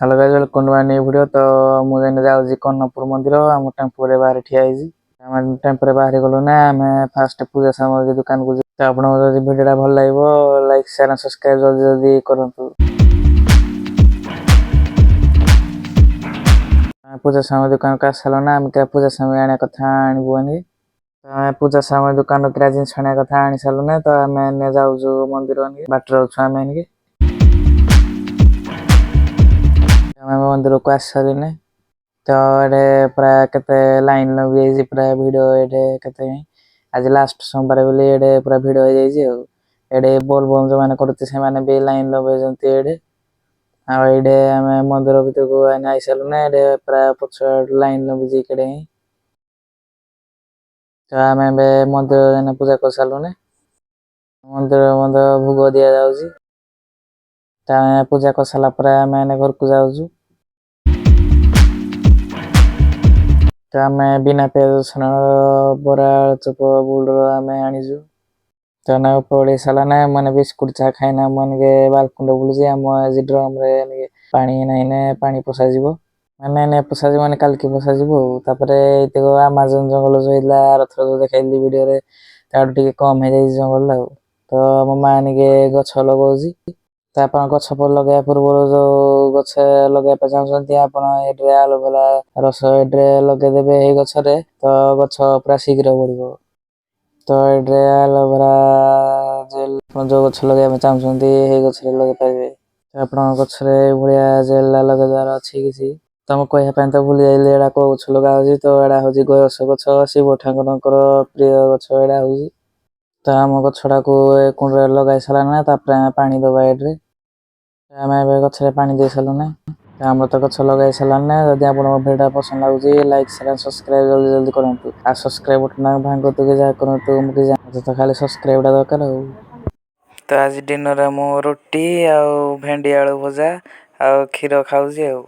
Hello guys welcome to my new video. तो मुझे जाऊँ कर्णपुर मंदिर आम टेम्पो बाहर ठिया आम टेम्पो बाहर गलु ना आम फास्ट पूजा सामग्री दुकान को तो आप वीडियो भल लगे लाइक शेयर सब्सक्राइब जल्दी जल्दी करूँ। पूजा सामग्री दुकान को आस ना आम क्या पूजा सामग्री आने कथा आनी तो पूजा सामग्री दुकान क्या जिन आने कथा आनी सारू ना तो आम जाऊँ मंदिर बाट आम मंदिर को आस सारे तो ये प्राय केते लाइन लगी प्राय भिड़ ये आज लास्ट सोमवार बोली ये पूरा भिड़ हो जाए बोल बम जो मैंने करते से माने भी लाइन लगे ये आम मंदिर भर को आई सारू ना ये प्राय पक्ष लाइन लगी तो आम मंदिर पूजा कर सारू मंदिर मंदिर भोग दि जाऊँ पूजा कर सारापर आम घर को जाऊँ तो आम बिना प्याज रसुण बरा चुप बुल आम आनीजु तो ना पड़े सारा ना मैंने बिस्कुट चाह खाइना मन के बालकुंड बुलूसी आम आज ड्रम रे पानी ना पानी पसाज मैंने पसाज मैंने काल की पसाज आमाजन जंगल जो रथ जो देखा वीडियो कम हो जंगल तो मो माँ के गछ लगे तो आप गछ लगे पूर्व जो गछ लगे चाहते आप आलोवेरा रस ये लगेदेवे गचरे तो गछ पूरा शीघ्र बढ़ तो ये आलोवेरा जेल जो गछ लगे चाहते गच लगे पारे तो आप गचरे भाया जेल लगेदार अच्छी किसी तो मुझे कहवाई तो भूली जाइए एड़ा कौ गछ लगा तो एड़ा हूँ गयस गछ शिव ठाकुर प्रिय गछ एड़ा हूँ तो आम गछड़ा को कुंड लगे सारा ना पानी दबा ये आम गचरे पानी दे सारू ना आम तो गछ लगे साराना जब आप भिडियो पसंद लगुच लाइक शेयर सब्सक्राइब जल्दी जल्दी करूँ आ सब्सक्राइब बटन भांगतु कि जहाँ करूँ मुझे तो खाली सब्सक्राइब दरकार तो आज डिनर मु रोटी आ भेंडी आलू भजा आ क्षीर खाऊँ।